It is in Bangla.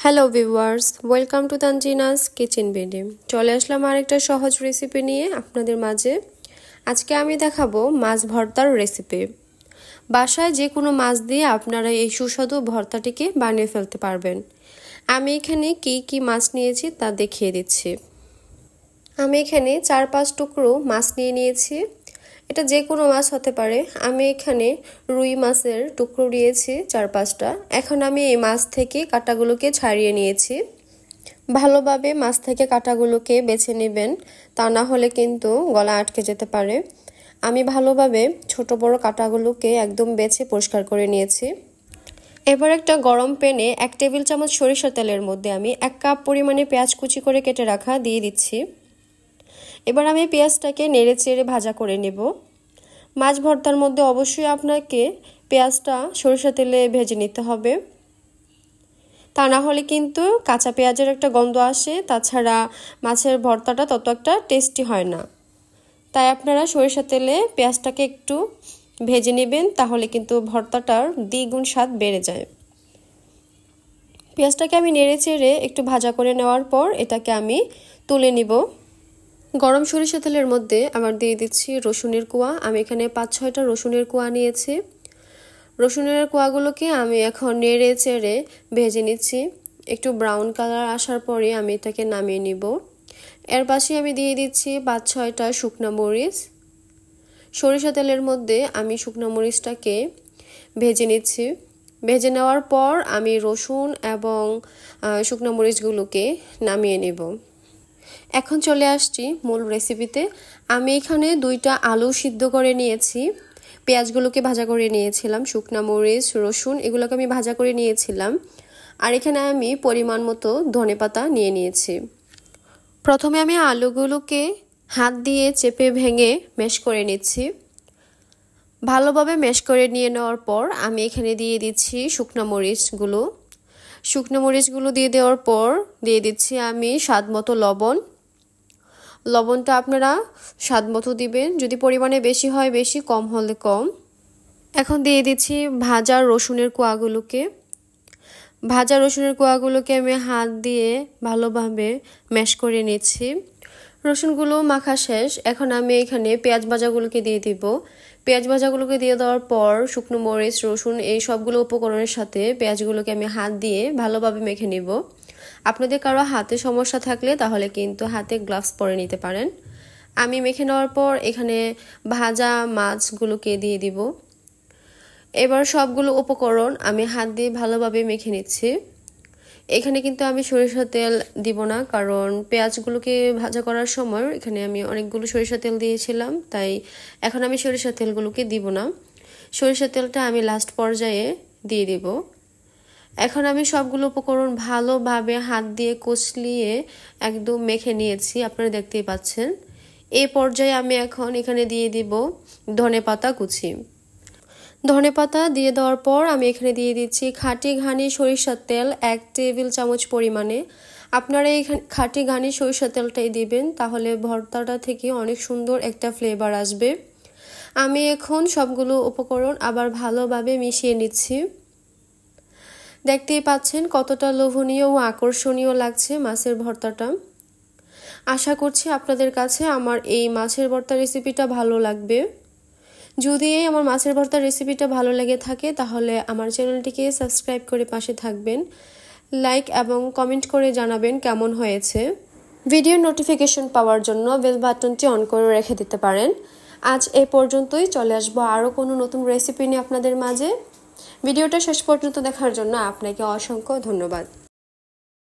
Hello viewers, welcome to Tanzina's kitchen বেডে। চলে আসলাম আরেকটা সহজ রেসিপি নিয়ে আপনাদের মাঝে। আজকে আমি দেখাবো মাছ ভর্তার রেসিপি। বাসায় যে কোনো মাছ দিয়ে আপনারা এই সুস্বাদু ভর্তাটিকে বানিয়ে ফেলতে পারবেন। আমি এখানে কি মাছ নিয়েছি তা দেখিয়ে দিচ্ছি। আমি এখানে 4-5 টুকরো মাছ নিয়ে নিয়েছি। এটা যে কোনো মাছ হতে পারে। আমি এখানে রুই মাছের টুকরো নিয়েছি 4-5টা। এখন আমি এই মাছ থেকে কাঁটাগুলোকে ছাড়িয়ে নিয়েছি। ভালোভাবে মাছ থেকে কাঁটাগুলোকে বেছে নেবেন, তা না হলে কিন্তু গলা আটকে যেতে পারে। আমি ভালোভাবে ছোট বড় কাঁটাগুলোকে একদম বেছে পরিষ্কার করে নিয়েছি। এবার একটা গরম প্যানে 1 টেবিল চামচ সরিষার তেলের মধ্যে আমি 1 কাপ পরিমাণে পেঁয়াজ কুচি করে কেটে রাখা দিয়ে দিচ্ছি। এবার আমি পেঁয়াজটাকে নেড়ে চেড়ে ভাজা করে নেব। মাছ ভর্তার মধ্যে অবশ্যই আপনাকে পেঁয়াজটা সরিষা তেলে ভেজে নিতে হবে, তা না হলে কিন্তু কাঁচা পেঁয়াজের একটা গন্ধ আসে, তাছাড়া মাছের ভর্তাটা তত একটা টেস্টি হয় না। তাই আপনারা সরিষা তেলে পেঁয়াজটাকে একটু ভেজে নেবেন, তাহলে কিন্তু ভর্তাটার দ্বিগুণ স্বাদ বেড়ে যায়। পেঁয়াজটাকে আমি নেড়ে চেড়ে একটু ভাজা করে নেওয়ার পর এটাকে আমি তুলে নিব। গরম সরিষা তেলের মধ্যে আবার দিয়ে দিচ্ছি রসুনের কোয়া। আমি এখানে 5-6টা রসুনের কোয়া নিয়েছি। রসুনের কোয়াগুলোকে আমি এখন নেড়ে চেড়ে ভেজে নিচ্ছি। একটু ব্রাউন কালার আসার পরে আমি এটাকে নামিয়ে নিব। এর পাশে আমি দিয়ে দিচ্ছি 5-6টা শুকনো মরিচ। সরিষা তেলের মধ্যে আমি শুকনো মরিচটাকে ভেজে নিচ্ছি। ভেজে নেওয়ার পর আমি রসুন এবং শুকনো মরিচগুলোকে নামিয়ে নেব। এখন চলে আসছি মূল রেসিপিতে। আমি এখানে 2টা আলু সিদ্ধ করে নিয়েছি। পেঁয়াজগুলোকে ভাজা করে নিয়েছিলাম, শুকনো মরিচ রসুন এগুলোকে আমি ভাজা করে নিয়েছিলাম। আর এখানে আমি পরিমাণ মতো ধনেপাতা নিয়ে নিয়েছি। প্রথমে আমি আলুগুলোকে হাত দিয়ে চেপে ভেঙে ম্যাশ করে নিচ্ছি। ভালোভাবে ম্যাশ করে নিয়ে নেওয়ার পর আমি এখানে দিয়ে দিচ্ছি শুকনো মরিচগুলো। শুকনো মরিচগুলো দিয়ে দেওয়ার পর দিয়ে দিচ্ছি আমি স্বাদ মতো লবণ। লবণটা আপনারা স্বাদ মতো দিবেন, যদি পরিমাণে বেশি হয় বেশি, কম হলে কম। এখন দিয়ে দিচ্ছি ভাজা রসুনের কোয়াগুলোকে। ভাজা রসুনের কোয়াগুলোকে আমি হাত দিয়ে ভালোভাবে ম্যাশ করে নিচ্ছি। রসুনগুলো মাখা শেষ। এখন আমি এখানে পেঁয়াজ ভাজাগুলোকে দিয়ে দিব। পেঁয়াজ ভাজাগুলোকে দিয়ে দেওয়ার পর শুকনো মরিচ রসুন এই সবগুলো উপকরণের সাথে পেঁয়াজগুলোকে আমি হাত দিয়ে ভালোভাবে মেখে নিব। আপনাদের কারো হাতে সমস্যা থাকলে তাহলে কিন্তু হাতে গ্লাভস পরে নিতে পারেন। আমি মেখে নেওয়ার পর এখানে ভাজা মাছগুলোকে দিয়ে দিব। এবার সবগুলো উপকরণ আমি হাত দিয়ে ভালোভাবে মেখে নিচ্ছি। এখানে কিন্তু আমি সরিষা তেল দিব না, কারণ পেঁয়াজগুলোকে ভাজা করার সময় এখানে আমি অনেকগুলো সরিষা তেল দিয়েছিলাম, তাই এখন আমি সরিষা তেলগুলোকে দিব না। সরিষা তেলটা আমি লাস্ট পর্যায়ে দিয়ে দিব। এখন আমি সবগুলো উপকরণ ভালোভাবে হাত দিয়ে কষলিয়ে একদম মেখে নিয়েছি, আপনারা দেখতেই পাচ্ছেন। এই পর্যায়ে আমি এখন এখানে দিয়ে দিব ধনেপাতা কুচি। ধনেপাতা দিয়ে দেওয়ার পর আমি এখানে দিয়ে দিচ্ছি খাঁটি ঘানি সরিষার তেল 1 টেবিল চামচ পরিমাণে। আপনারা এই খাঁটি ঘানি সরিষার তেলটাই দিবেন, তাহলে ভর্তাটা থেকে অনেক সুন্দর একটা ফ্লেভার আসবে। আমি এখন সবগুলো উপকরণ আবার ভালোভাবে মিশিয়ে নিচ্ছি। দেখতেই পাচ্ছেন কতটা লোভনীয় ও আকর্ষণীয় লাগছে মাছের ভর্তাটা। আশা করছি আপনাদের কাছে আমার এই মাছের ভর্তা রেসিপিটা ভালো লাগবে। যদি আমার মাছের ভর্তা রেসিপিটা ভালো লেগে থাকে তাহলে আমার চ্যানেলটিকে সাবস্ক্রাইব করে পাশে থাকবেন, লাইক এবং কমেন্ট করে জানাবেন কেমন হয়েছে। ভিডিও নোটিফিকেশন পাওয়ার জন্য বেল বাটনটি অন করে রেখে দিতে পারেন। আজ এ পর্যন্তই। চলে আসবো আরও কোনো নতুন রেসিপি নিয়ে আপনাদের মাঝে। ভিডিওটা শেষ পর্যন্ত দেখার জন্য আপনাকে অসংখ্য ধন্যবাদ।